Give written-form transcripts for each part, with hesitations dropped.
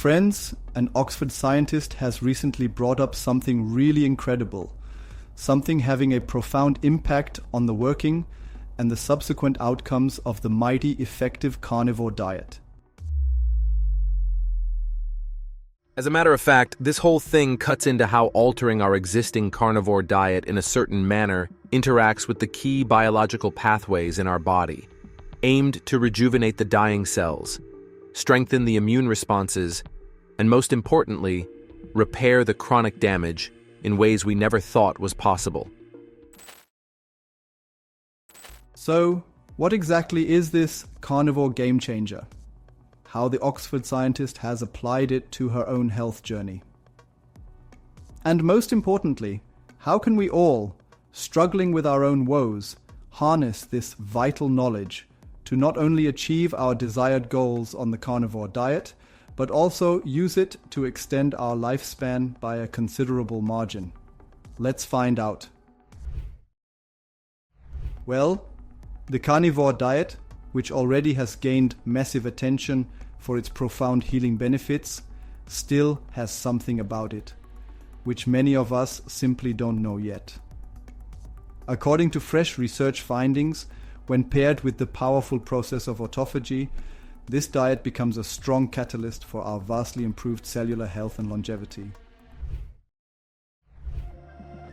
Friends, an Oxford scientist has recently brought up something really incredible, something having a profound impact on the working and the subsequent outcomes of the mighty effective carnivore diet. As a matter of fact, this whole thing cuts into how altering our existing carnivore diet in a certain manner interacts with the key biological pathways in our body, aimed to rejuvenate the dying cells, strengthen the immune responses, and most importantly, repair the chronic damage in ways we never thought was possible. So, what exactly is this carnivore game changer? How the Oxford scientist has applied it to her own health journey. And most importantly, how can we all, struggling with our own woes, harness this vital knowledge to not only achieve our desired goals on the carnivore diet, but also use it to extend our lifespan by a considerable margin? Let's find out. Well, the carnivore diet, which already has gained massive attention for its profound healing benefits, still has something about it, which many of us simply don't know yet. According to fresh research findings, when paired with the powerful process of autophagy, this diet becomes a strong catalyst for our vastly improved cellular health and longevity.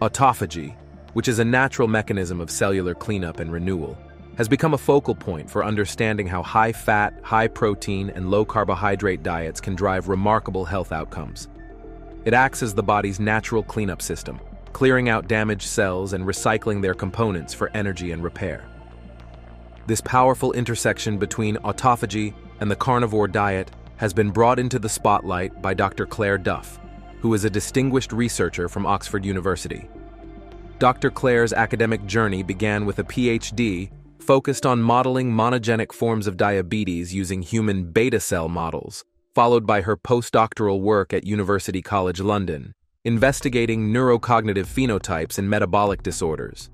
Autophagy, which is a natural mechanism of cellular cleanup and renewal, has become a focal point for understanding how high-fat, high-protein, and low-carbohydrate diets can drive remarkable health outcomes. It acts as the body's natural cleanup system, clearing out damaged cells and recycling their components for energy and repair. This powerful intersection between autophagy and the carnivore diet has been brought into the spotlight by Dr. Claire Duff, who is a distinguished researcher from Oxford University. Dr. Claire's academic journey began with a PhD focused on modeling monogenic forms of diabetes using human beta cell models, followed by her postdoctoral work at University College London, investigating neurocognitive phenotypes and metabolic disorders.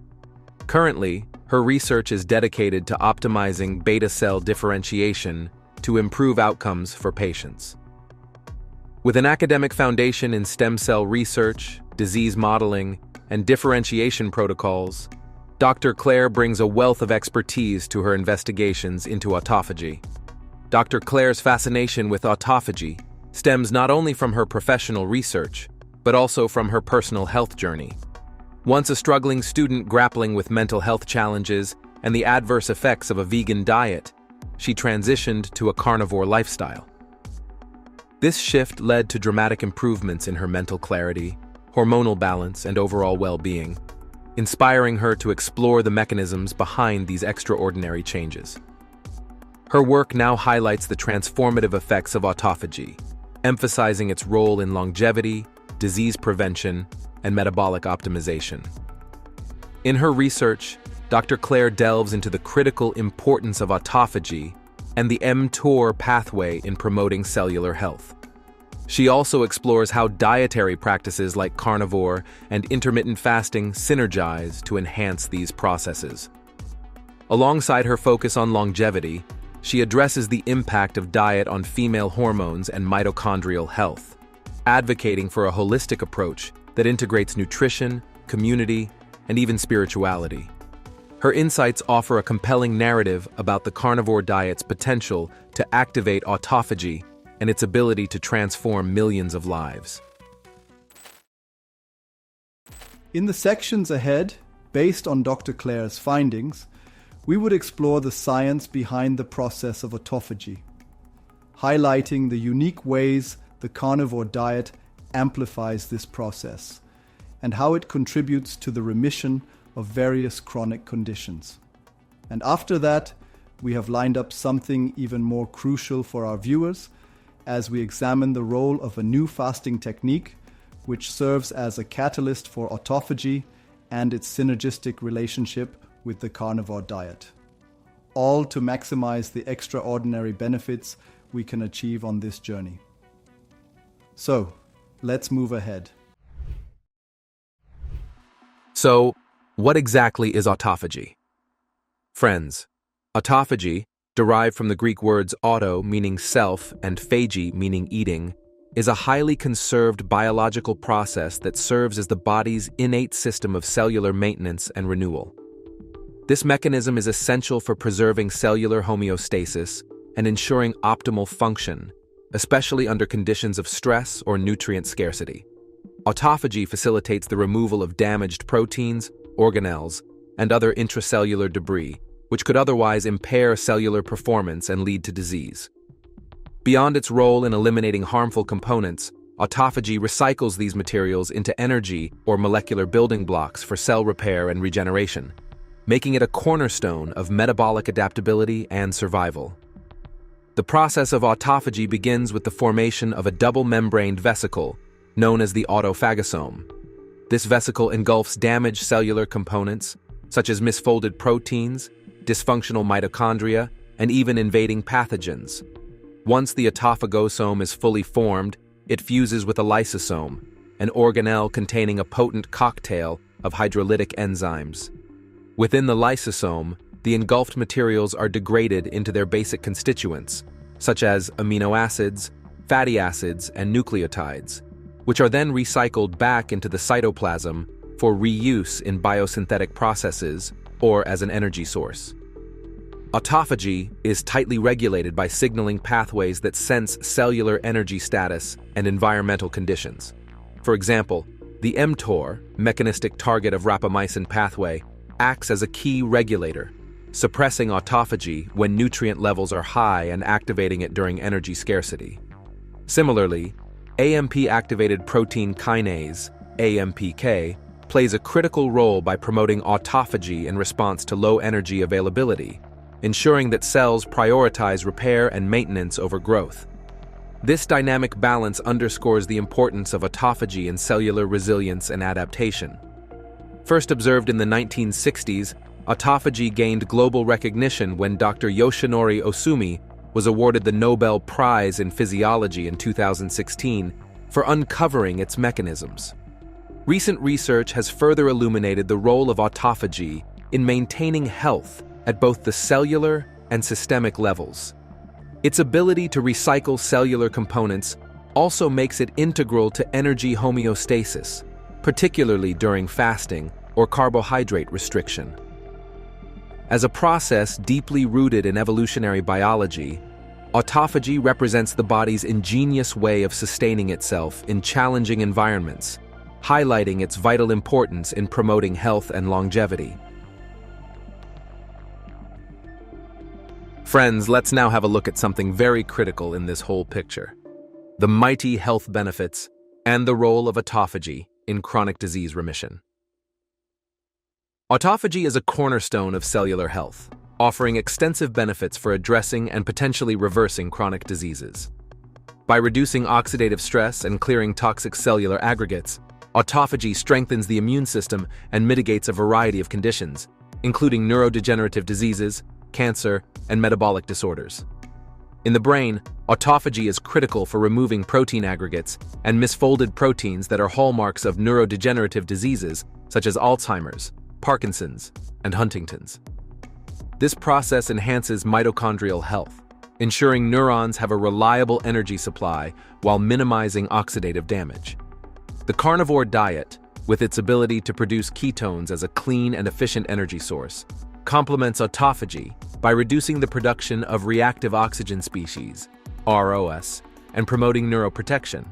Currently, her research is dedicated to optimizing beta cell differentiation to improve outcomes for patients. With an academic foundation in stem cell research, disease modeling, and differentiation protocols, Dr. Claire brings a wealth of expertise to her investigations into autophagy. Dr. Claire's fascination with autophagy stems not only from her professional research, but also from her personal health journey. Once a struggling student grappling with mental health challenges and the adverse effects of a vegan diet, she transitioned to a carnivore lifestyle. This shift led to dramatic improvements in her mental clarity, hormonal balance, and overall well-being, inspiring her to explore the mechanisms behind these extraordinary changes. Her work now highlights the transformative effects of autophagy, emphasizing its role in longevity, disease prevention, and metabolic optimization. In her research, Dr. Claire delves into the critical importance of autophagy and the mTOR pathway in promoting cellular health. She also explores how dietary practices like carnivore and intermittent fasting synergize to enhance these processes. Alongside her focus on longevity, she addresses the impact of diet on female hormones and mitochondrial health, advocating for a holistic approach that integrates nutrition, community, and even spirituality. Her insights offer a compelling narrative about the carnivore diet's potential to activate autophagy and its ability to transform millions of lives. In the sections ahead, based on Dr. Claire's findings, we would explore the science behind the process of autophagy, highlighting the unique ways the carnivore diet amplifies this process and how it contributes to the remission of various chronic conditions. And after that, we have lined up something even more crucial for our viewers as we examine the role of a new fasting technique which serves as a catalyst for autophagy and its synergistic relationship with the carnivore diet, all to maximize the extraordinary benefits we can achieve on this journey. So, let's move ahead. So, what exactly is autophagy? Friends, autophagy, derived from the Greek words auto meaning self and phage meaning eating, is a highly conserved biological process that serves as the body's innate system of cellular maintenance and renewal. This mechanism is essential for preserving cellular homeostasis and ensuring optimal function, especially under conditions of stress or nutrient scarcity. Autophagy facilitates the removal of damaged proteins, organelles, and other intracellular debris, which could otherwise impair cellular performance and lead to disease. Beyond its role in eliminating harmful components, autophagy recycles these materials into energy or molecular building blocks for cell repair and regeneration, making it a cornerstone of metabolic adaptability and survival. The process of autophagy begins with the formation of a double-membraned vesicle known as the autophagosome. This vesicle engulfs damaged cellular components, such as misfolded proteins, dysfunctional mitochondria, and even invading pathogens. Once the autophagosome is fully formed, it fuses with a lysosome, an organelle containing a potent cocktail of hydrolytic enzymes. Within the lysosome, the engulfed materials are degraded into their basic constituents, such as amino acids, fatty acids, and nucleotides, which are then recycled back into the cytoplasm for reuse in biosynthetic processes or as an energy source. Autophagy is tightly regulated by signaling pathways that sense cellular energy status and environmental conditions. For example, the mTOR, mechanistic target of rapamycin pathway, acts as a key regulator, suppressing autophagy when nutrient levels are high and activating it during energy scarcity. Similarly, AMP-activated protein kinase, AMPK, plays a critical role by promoting autophagy in response to low energy availability, ensuring that cells prioritize repair and maintenance over growth. This dynamic balance underscores the importance of autophagy in cellular resilience and adaptation. First observed in the 1960s, autophagy gained global recognition when Dr. Yoshinori Osumi was awarded the Nobel Prize in Physiology in 2016 for uncovering its mechanisms. Recent research has further illuminated the role of autophagy in maintaining health at both the cellular and systemic levels. Its ability to recycle cellular components also makes it integral to energy homeostasis, particularly during fasting or carbohydrate restriction. As a process deeply rooted in evolutionary biology, autophagy represents the body's ingenious way of sustaining itself in challenging environments, highlighting its vital importance in promoting health and longevity. Friends, let's now have a look at something very critical in this whole picture: the mighty health benefits and the role of autophagy in chronic disease remission. Autophagy is a cornerstone of cellular health, offering extensive benefits for addressing and potentially reversing chronic diseases. By reducing oxidative stress and clearing toxic cellular aggregates, autophagy strengthens the immune system and mitigates a variety of conditions, including neurodegenerative diseases, cancer, and metabolic disorders. In the brain, autophagy is critical for removing protein aggregates and misfolded proteins that are hallmarks of neurodegenerative diseases such as Alzheimer's, Parkinson's, and Huntington's. This process enhances mitochondrial health, ensuring neurons have a reliable energy supply while minimizing oxidative damage. The carnivore diet, with its ability to produce ketones as a clean and efficient energy source, complements autophagy by reducing the production of reactive oxygen species, ROS, and promoting neuroprotection.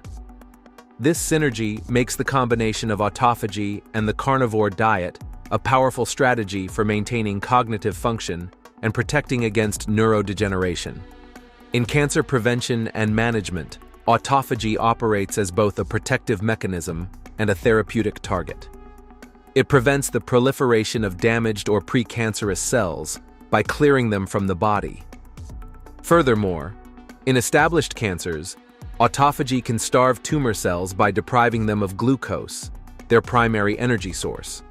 This synergy makes the combination of autophagy and the carnivore diet a powerful strategy for maintaining cognitive function and protecting against neurodegeneration. In cancer prevention and management, autophagy operates as both a protective mechanism and a therapeutic target. It prevents the proliferation of damaged or precancerous cells by clearing them from the body. Furthermore, in established cancers, autophagy can starve tumor cells by depriving them of glucose, their primary energy source.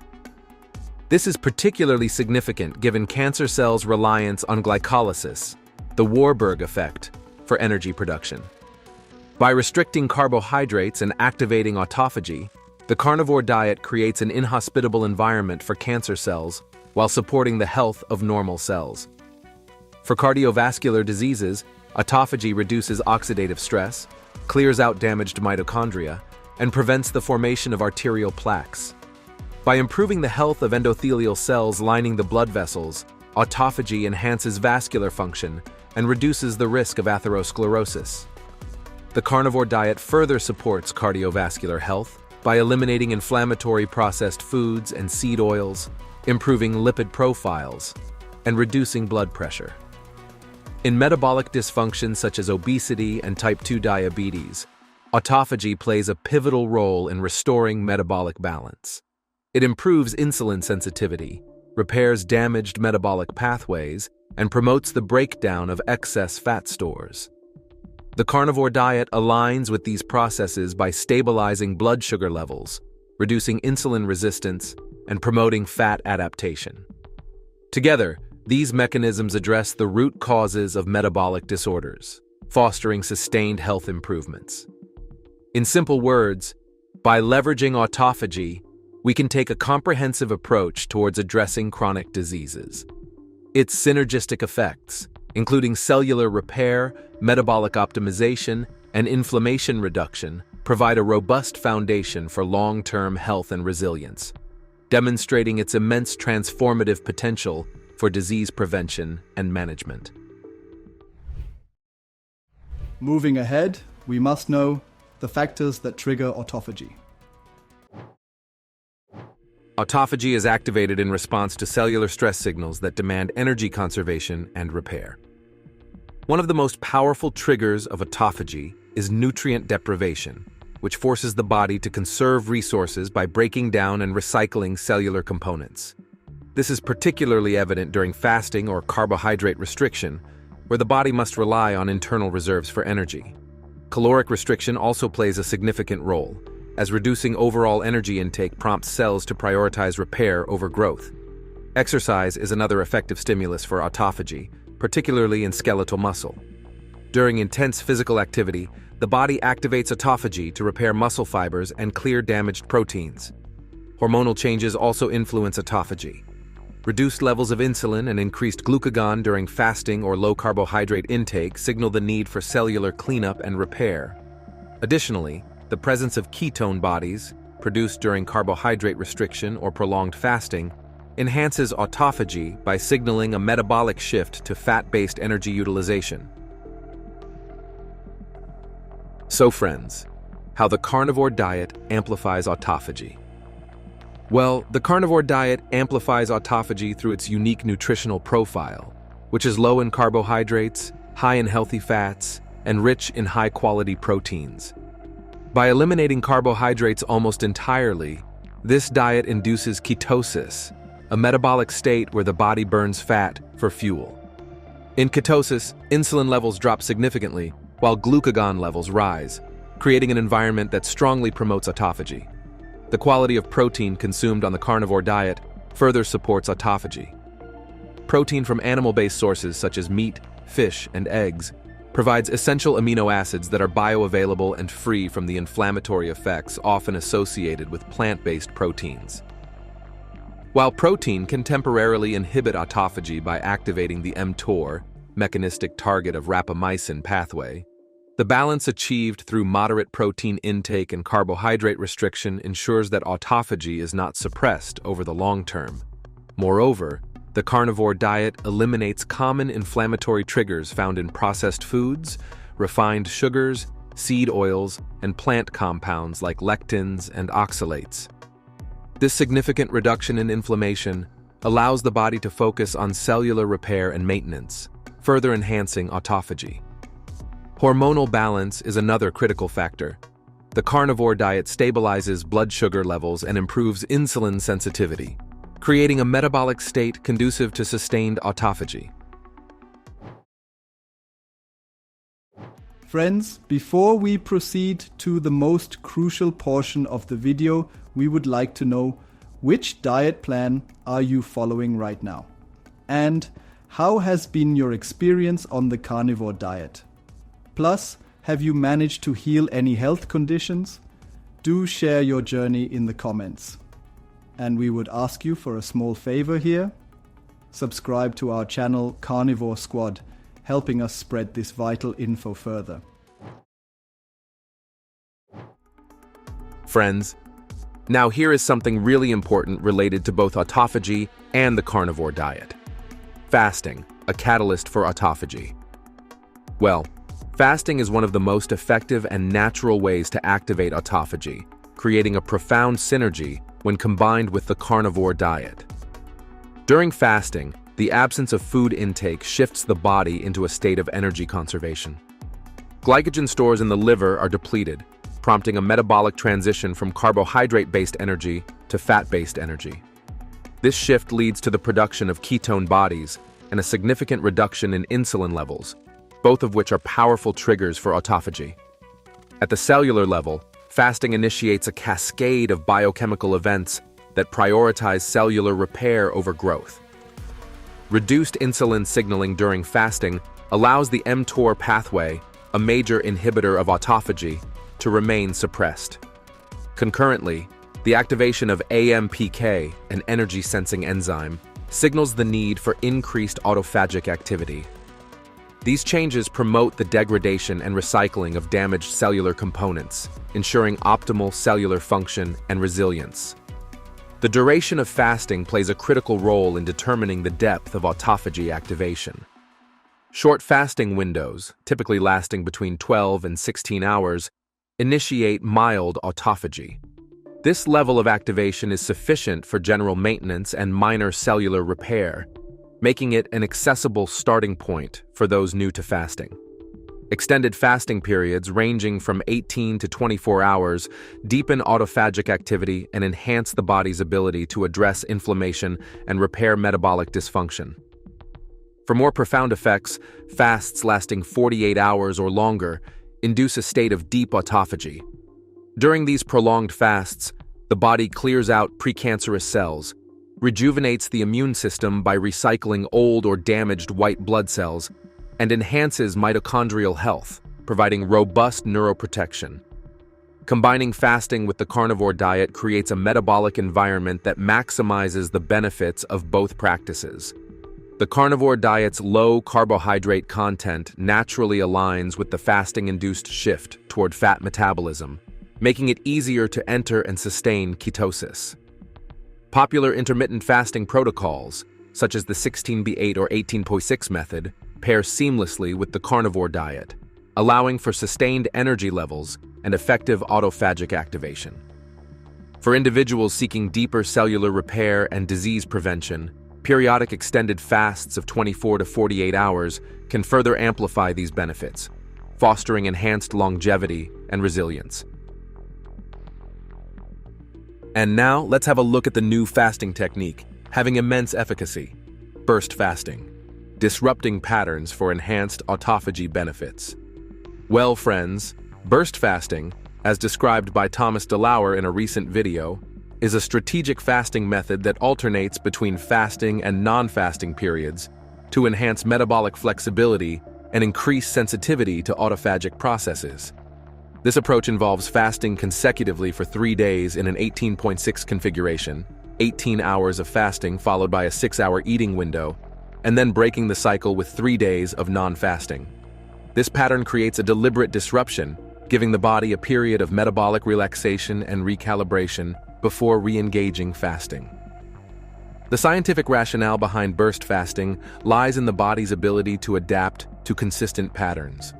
This is particularly significant given cancer cells' reliance on glycolysis, the Warburg effect, for energy production. By restricting carbohydrates and activating autophagy, the carnivore diet creates an inhospitable environment for cancer cells while supporting the health of normal cells. For cardiovascular diseases, autophagy reduces oxidative stress, clears out damaged mitochondria, and prevents the formation of arterial plaques. By improving the health of endothelial cells lining the blood vessels, autophagy enhances vascular function and reduces the risk of atherosclerosis. The carnivore diet further supports cardiovascular health by eliminating inflammatory processed foods and seed oils, improving lipid profiles, and reducing blood pressure. In metabolic dysfunction such as obesity and type 2 diabetes, autophagy plays a pivotal role in restoring metabolic balance. It improves insulin sensitivity, repairs damaged metabolic pathways, and promotes the breakdown of excess fat stores. The carnivore diet aligns with these processes by stabilizing blood sugar levels, reducing insulin resistance, and promoting fat adaptation. Together, these mechanisms address the root causes of metabolic disorders, fostering sustained health improvements. In simple words, by leveraging autophagy, we can take a comprehensive approach towards addressing chronic diseases. Its synergistic effects, including cellular repair, metabolic optimization, and inflammation reduction, provide a robust foundation for long-term health and resilience, demonstrating its immense transformative potential for disease prevention and management. Moving ahead, we must know the factors that trigger autophagy. Autophagy is activated in response to cellular stress signals that demand energy conservation and repair. One of the most powerful triggers of autophagy is nutrient deprivation, which forces the body to conserve resources by breaking down and recycling cellular components. This is particularly evident during fasting or carbohydrate restriction, where the body must rely on internal reserves for energy. Caloric restriction also plays a significant role, as reducing overall energy intake prompts cells to prioritize repair over growth. Exercise is another effective stimulus for autophagy, particularly in skeletal muscle. During intense physical activity, the body activates autophagy to repair muscle fibers and clear damaged proteins. Hormonal changes also influence autophagy. Reduced levels of insulin and increased glucagon during fasting or low-carbohydrate intake signal the need for cellular cleanup and repair. Additionally, the presence of ketone bodies, produced during carbohydrate restriction or prolonged fasting, enhances autophagy by signaling a metabolic shift to fat-based energy utilization. So friends, how the carnivore diet amplifies autophagy. Well, the carnivore diet amplifies autophagy through its unique nutritional profile, which is low in carbohydrates, high in healthy fats, and rich in high-quality proteins. By eliminating carbohydrates almost entirely, this diet induces ketosis, a metabolic state where the body burns fat for fuel. In ketosis, insulin levels drop significantly, while glucagon levels rise, creating an environment that strongly promotes autophagy. The quality of protein consumed on the carnivore diet further supports autophagy. Protein from animal-based sources such as meat, fish, and eggs provides essential amino acids that are bioavailable and free from the inflammatory effects often associated with plant-based proteins. While protein can temporarily inhibit autophagy by activating the mTOR, mechanistic target of rapamycin pathway, the balance achieved through moderate protein intake and carbohydrate restriction ensures that autophagy is not suppressed over the long term. Moreover, the carnivore diet eliminates common inflammatory triggers found in processed foods, refined sugars, seed oils, and plant compounds like lectins and oxalates. This significant reduction in inflammation allows the body to focus on cellular repair and maintenance, further enhancing autophagy. Hormonal balance is another critical factor. The carnivore diet stabilizes blood sugar levels and improves insulin sensitivity, creating a metabolic state conducive to sustained autophagy. Friends, before we proceed to the most crucial portion of the video, we would like to know which diet plan are you following right now? And how has been your experience on the carnivore diet? Plus, have you managed to heal any health conditions? Do share your journey in the comments. And we would ask you for a small favor here. Subscribe to our channel Carnivore Squad, helping us spread this vital info further. Friends, now here is something really important related to both autophagy and the carnivore diet. Fasting, a catalyst for autophagy. Well, fasting is one of the most effective and natural ways to activate autophagy, creating a profound synergy when combined with the carnivore diet. During fasting, the absence of food intake shifts the body into a state of energy conservation. Glycogen stores in the liver are depleted, prompting a metabolic transition from carbohydrate-based energy to fat-based energy. This shift leads to the production of ketone bodies and a significant reduction in insulin levels, both of which are powerful triggers for autophagy. At the cellular level, fasting initiates a cascade of biochemical events that prioritize cellular repair over growth. Reduced insulin signaling during fasting allows the mTOR pathway, a major inhibitor of autophagy, to remain suppressed. Concurrently, the activation of AMPK, an energy-sensing enzyme, signals the need for increased autophagic activity. These changes promote the degradation and recycling of damaged cellular components, ensuring optimal cellular function and resilience. The duration of fasting plays a critical role in determining the depth of autophagy activation. Short fasting windows, typically lasting between 12 and 16 hours, initiate mild autophagy. This level of activation is sufficient for general maintenance and minor cellular repair, making it an accessible starting point for those new to fasting. Extended fasting periods ranging from 18 to 24 hours deepen autophagic activity and enhance the body's ability to address inflammation and repair metabolic dysfunction. For more profound effects, fasts lasting 48 hours or longer induce a state of deep autophagy. During these prolonged fasts, the body clears out precancerous cells, rejuvenates the immune system by recycling old or damaged white blood cells, and enhances mitochondrial health, providing robust neuroprotection. Combining fasting with the carnivore diet creates a metabolic environment that maximizes the benefits of both practices. The carnivore diet's low carbohydrate content naturally aligns with the fasting-induced shift toward fat metabolism, making it easier to enter and sustain ketosis. Popular intermittent fasting protocols, such as the 16B8 or 18.6 method, pair seamlessly with the carnivore diet, allowing for sustained energy levels and effective autophagic activation. For individuals seeking deeper cellular repair and disease prevention, periodic extended fasts of 24 to 48 hours can further amplify these benefits, fostering enhanced longevity and resilience. And now, let's have a look at the new fasting technique, having immense efficacy: burst fasting, disrupting patterns for enhanced autophagy benefits. Well, friends, burst fasting, as described by Thomas Delauer in a recent video, is a strategic fasting method that alternates between fasting and non-fasting periods to enhance metabolic flexibility and increase sensitivity to autophagic processes. This approach involves fasting consecutively for 3 days in an 18.6 configuration, 18 hours of fasting followed by a 6-hour eating window, and then breaking the cycle with 3 days of non-fasting. This pattern creates a deliberate disruption, giving the body a period of metabolic relaxation and recalibration before re-engaging fasting. The scientific rationale behind burst fasting lies in the body's ability to adapt to consistent patterns.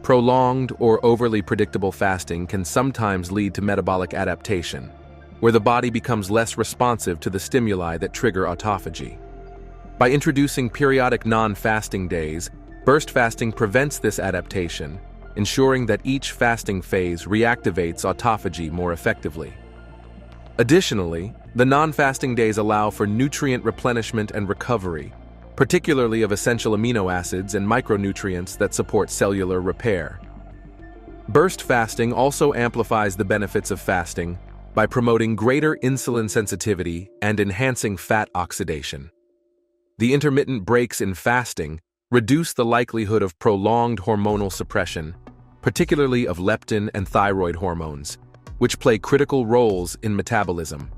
Prolonged or overly predictable fasting can sometimes lead to metabolic adaptation, where the body becomes less responsive to the stimuli that trigger autophagy. By introducing periodic non-fasting days, burst fasting prevents this adaptation, ensuring that each fasting phase reactivates autophagy more effectively. Additionally, the non-fasting days allow for nutrient replenishment and recovery, particularly of essential amino acids and micronutrients that support cellular repair. Burst fasting also amplifies the benefits of fasting by promoting greater insulin sensitivity and enhancing fat oxidation. The intermittent breaks in fasting reduce the likelihood of prolonged hormonal suppression, particularly of leptin and thyroid hormones, which play critical roles in metabolism.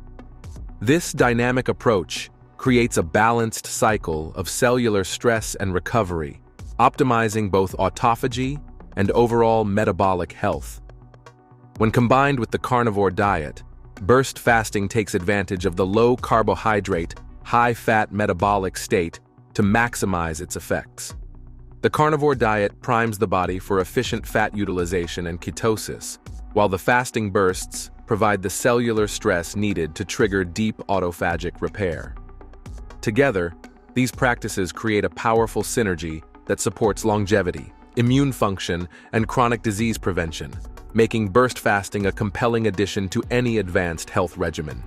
This dynamic approach creates a balanced cycle of cellular stress and recovery, optimizing both autophagy and overall metabolic health. When combined with the carnivore diet, burst fasting takes advantage of the low-carbohydrate, high-fat metabolic state to maximize its effects. The carnivore diet primes the body for efficient fat utilization and ketosis, while the fasting bursts provide the cellular stress needed to trigger deep autophagic repair. Together, these practices create a powerful synergy that supports longevity, immune function, and chronic disease prevention, making burst fasting a compelling addition to any advanced health regimen.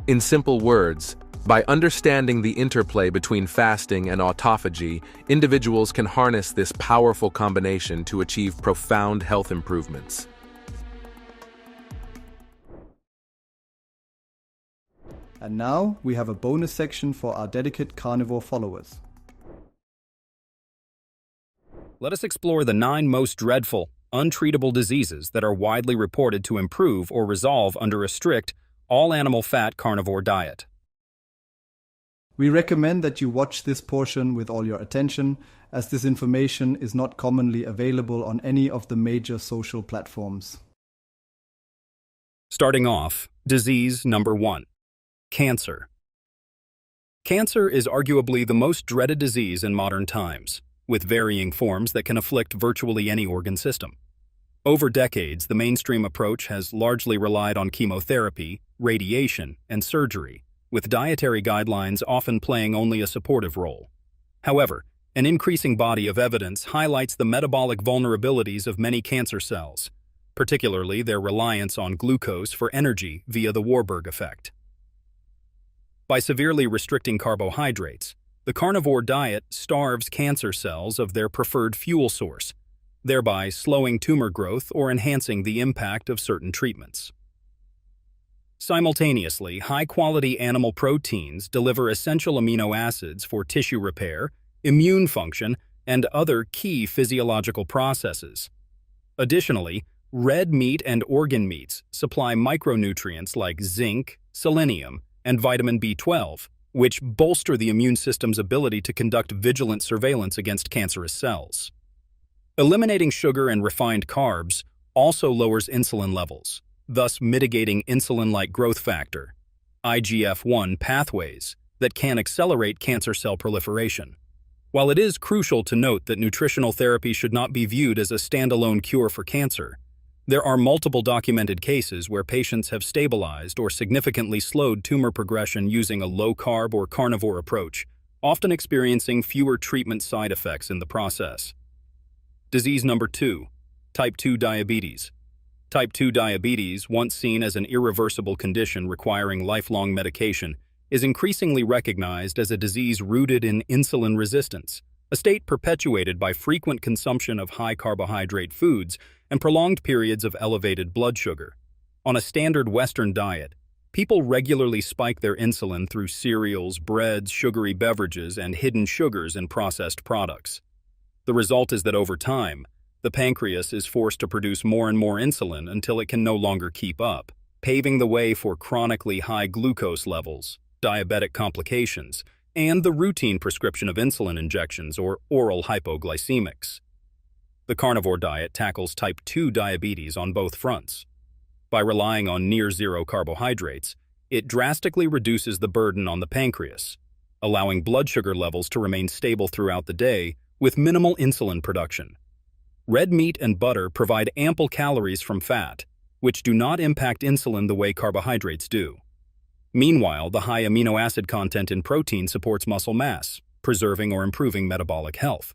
In simple words, by understanding the interplay between fasting and autophagy, individuals can harness this powerful combination to achieve profound health improvements. And now we have a bonus section for our dedicated carnivore followers. Let us explore the 9 most dreadful, untreatable diseases that are widely reported to improve or resolve under a strict, all-animal fat carnivore diet. We recommend that you watch this portion with all your attention, as this information is not commonly available on any of the major social platforms. Starting off, disease number 1. Cancer. Cancer is arguably the most dreaded disease in modern times, with varying forms that can afflict virtually any organ system. Over decades, the mainstream approach has largely relied on chemotherapy, radiation, and surgery, with dietary guidelines often playing only a supportive role. However, an increasing body of evidence highlights the metabolic vulnerabilities of many cancer cells, particularly their reliance on glucose for energy via the Warburg effect. By severely restricting carbohydrates, the carnivore diet starves cancer cells of their preferred fuel source, thereby slowing tumor growth or enhancing the impact of certain treatments. Simultaneously, high-quality animal proteins deliver essential amino acids for tissue repair, immune function, and other key physiological processes. Additionally, red meat and organ meats supply micronutrients like zinc, selenium, and vitamin B12, which bolster the immune system's ability to conduct vigilant surveillance against cancerous cells. Eliminating sugar and refined carbs also lowers insulin levels, thus mitigating insulin-like growth factor, IGF-1 pathways that can accelerate cancer cell proliferation. While it is crucial to note that nutritional therapy should not be viewed as a standalone cure for cancer, there are multiple documented cases where patients have stabilized or significantly slowed tumor progression using a low-carb or carnivore approach, often experiencing fewer treatment side effects in the process. Disease number 2, type 2 diabetes. Type 2 diabetes, once seen as an irreversible condition requiring lifelong medication, is increasingly recognized as a disease rooted in insulin resistance, a state perpetuated by frequent consumption of high-carbohydrate foods and prolonged periods of elevated blood sugar. On a standard Western diet, people regularly spike their insulin through cereals, breads, sugary beverages, and hidden sugars in processed products. The result is that over time, the pancreas is forced to produce more and more insulin until it can no longer keep up, paving the way for chronically high glucose levels, diabetic complications, and the routine prescription of insulin injections or oral hypoglycemics. The carnivore diet tackles type 2 diabetes on both fronts. By relying on near-zero carbohydrates, it drastically reduces the burden on the pancreas, allowing blood sugar levels to remain stable throughout the day with minimal insulin production. Red meat and butter provide ample calories from fat, which do not impact insulin the way carbohydrates do. Meanwhile, the high amino acid content in protein supports muscle mass, preserving or improving metabolic health.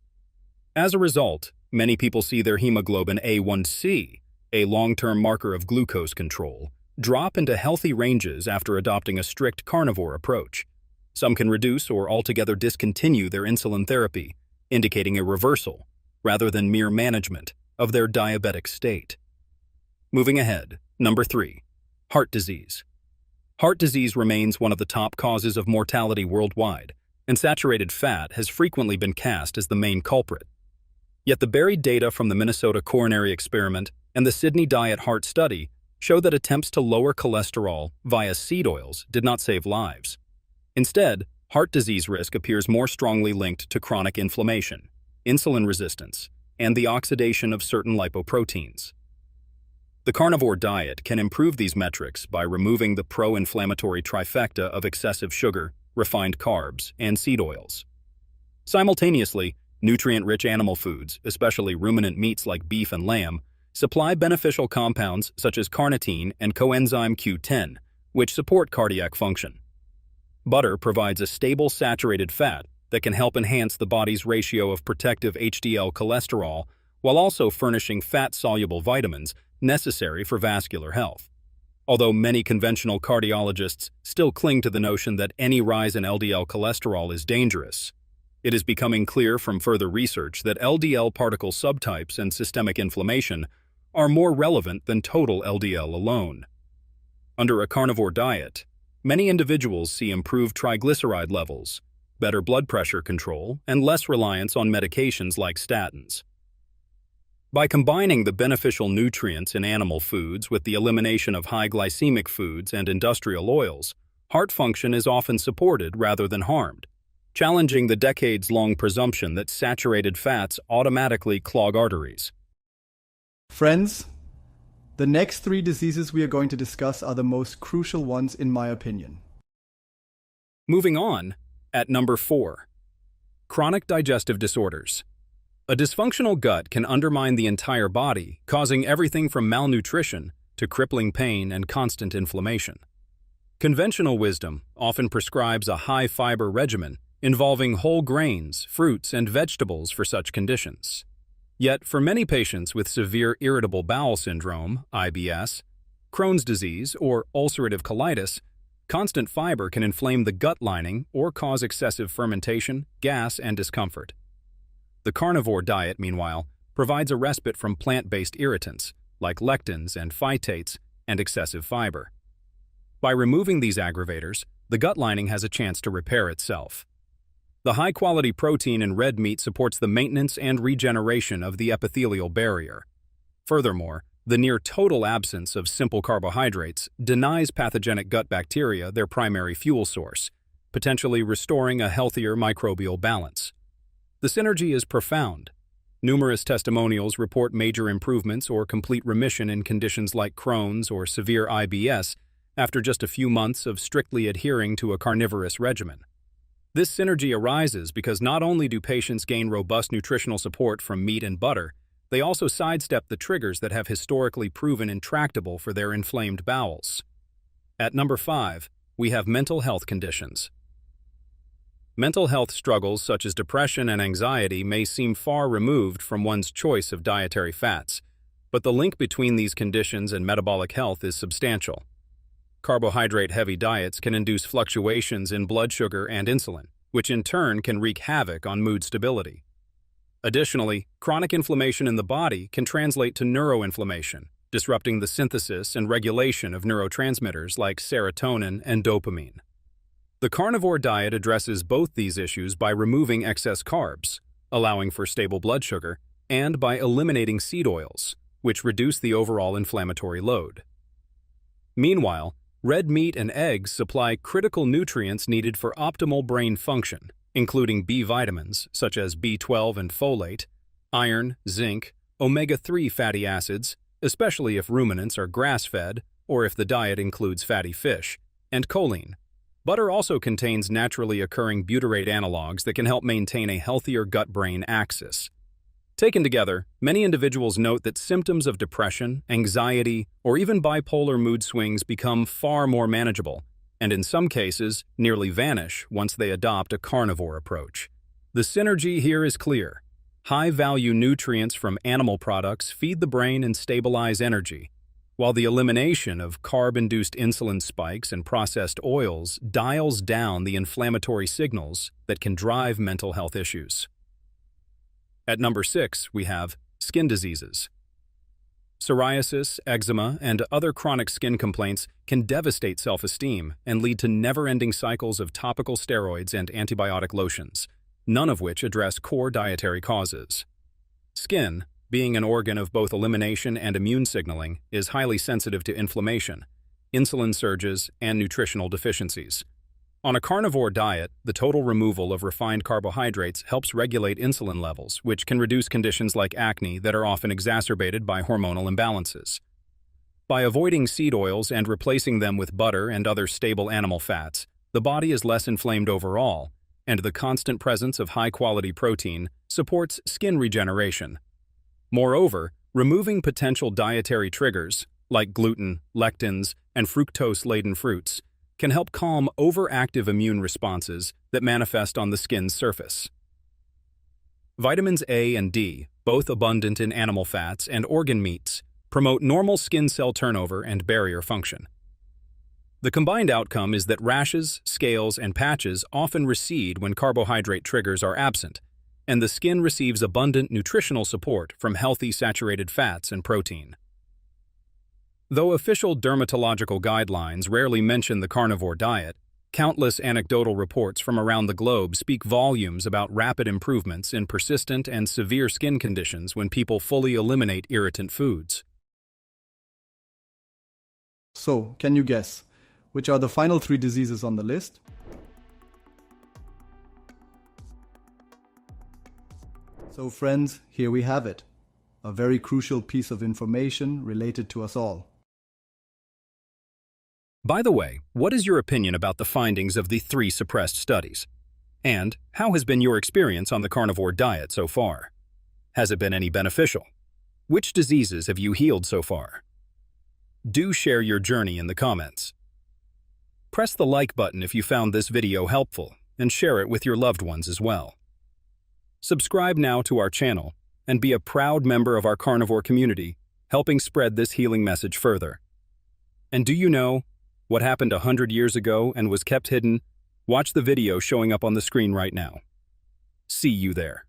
As a result, many people see their hemoglobin A1C, a long-term marker of glucose control, drop into healthy ranges after adopting a strict carnivore approach. Some can reduce or altogether discontinue their insulin therapy, indicating a reversal, rather than mere management, of their diabetic state. Moving ahead, number 3, heart disease. Heart disease remains one of the top causes of mortality worldwide, and saturated fat has frequently been cast as the main culprit. Yet the buried data from the Minnesota coronary experiment and the Sydney Diet Heart Study show that attempts to lower cholesterol via seed oils did not save lives. Instead, heart disease risk appears more strongly linked to chronic inflammation, insulin resistance, and the oxidation of certain lipoproteins. The carnivore diet can improve these metrics by removing the pro-inflammatory trifecta of excessive sugar, refined carbs, and seed oils. Simultaneously, nutrient-rich animal foods, especially ruminant meats like beef and lamb, supply beneficial compounds such as carnitine and coenzyme Q10, which support cardiac function. Butter provides a stable saturated fat that can help enhance the body's ratio of protective HDL cholesterol while also furnishing fat-soluble vitamins necessary for vascular health. Although many conventional cardiologists still cling to the notion that any rise in LDL cholesterol is dangerous, it is becoming clear from further research that LDL particle subtypes and systemic inflammation are more relevant than total LDL alone. Under a carnivore diet, many individuals see improved triglyceride levels, better blood pressure control, and less reliance on medications like statins. By combining the beneficial nutrients in animal foods with the elimination of high glycemic foods and industrial oils, heart function is often supported rather than harmed, challenging the decades-long presumption that saturated fats automatically clog arteries. Friends, the next 3 diseases we are going to discuss are the most crucial ones in my opinion. Moving on, at number 4, chronic digestive disorders. A dysfunctional gut can undermine the entire body, causing everything from malnutrition to crippling pain and constant inflammation. Conventional wisdom often prescribes a high-fiber regimen involving whole grains, fruits, and vegetables for such conditions. Yet, for many patients with severe irritable bowel syndrome, IBS, Crohn's disease, or ulcerative colitis, constant fiber can inflame the gut lining or cause excessive fermentation, gas, and discomfort. The carnivore diet, meanwhile, provides a respite from plant-based irritants, like lectins and phytates, and excessive fiber. By removing these aggravators, the gut lining has a chance to repair itself. The high-quality protein in red meat supports the maintenance and regeneration of the epithelial barrier. Furthermore, the near-total absence of simple carbohydrates denies pathogenic gut bacteria their primary fuel source, potentially restoring a healthier microbial balance. The synergy is profound. Numerous testimonials report major improvements or complete remission in conditions like Crohn's or severe IBS after just a few months of strictly adhering to a carnivorous regimen. This synergy arises because not only do patients gain robust nutritional support from meat and butter, they also sidestep the triggers that have historically proven intractable for their inflamed bowels. At number 5, we have mental health conditions. Mental health struggles such as depression and anxiety may seem far removed from one's choice of dietary fats, but the link between these conditions and metabolic health is substantial. Carbohydrate-heavy diets can induce fluctuations in blood sugar and insulin, which in turn can wreak havoc on mood stability. Additionally, chronic inflammation in the body can translate to neuroinflammation, disrupting the synthesis and regulation of neurotransmitters like serotonin and dopamine. The carnivore diet addresses both these issues by removing excess carbs, allowing for stable blood sugar, and by eliminating seed oils, which reduce the overall inflammatory load. Meanwhile, red meat and eggs supply critical nutrients needed for optimal brain function, including B vitamins such as B12 and folate, iron, zinc, omega-3 fatty acids, especially if ruminants are grass-fed or if the diet includes fatty fish, and choline. Butter also contains naturally occurring butyrate analogs that can help maintain a healthier gut-brain axis. Taken together, many individuals note that symptoms of depression, anxiety, or even bipolar mood swings become far more manageable, and in some cases, nearly vanish once they adopt a carnivore approach. The synergy here is clear. High-value nutrients from animal products feed the brain and stabilize energy, while the elimination of carb-induced insulin spikes and processed oils dials down the inflammatory signals that can drive mental health issues. At number 6, we have skin diseases. Psoriasis, eczema, and other chronic skin complaints can devastate self-esteem and lead to never-ending cycles of topical steroids and antibiotic lotions, none of which address core dietary causes. Skin, being an organ of both elimination and immune signaling, is highly sensitive to inflammation, insulin surges, and nutritional deficiencies. On a carnivore diet, the total removal of refined carbohydrates helps regulate insulin levels, which can reduce conditions like acne that are often exacerbated by hormonal imbalances. By avoiding seed oils and replacing them with butter and other stable animal fats, the body is less inflamed overall, and the constant presence of high-quality protein supports skin regeneration. Moreover, removing potential dietary triggers, like gluten, lectins, and fructose-laden fruits, can help calm overactive immune responses that manifest on the skin's surface. Vitamins A and D, both abundant in animal fats and organ meats, promote normal skin cell turnover and barrier function. The combined outcome is that rashes, scales, and patches often recede when carbohydrate triggers are absent, and the skin receives abundant nutritional support from healthy saturated fats and protein. Though official dermatological guidelines rarely mention the carnivore diet, countless anecdotal reports from around the globe speak volumes about rapid improvements in persistent and severe skin conditions when people fully eliminate irritant foods. So, can you guess, which are the final 3 diseases on the list? So friends, here we have it. A very crucial piece of information related to us all. By the way, what is your opinion about the findings of the 3 suppressed studies? And how has been your experience on the carnivore diet so far? Has it been any beneficial? Which diseases have you healed so far? Do share your journey in the comments. Press the like button if you found this video helpful, and share it with your loved ones as well. Subscribe now to our channel and be a proud member of our carnivore community, helping spread this healing message further. And do you know what happened 100 years ago and was kept hidden? Watch the video showing up on the screen right now. See you there.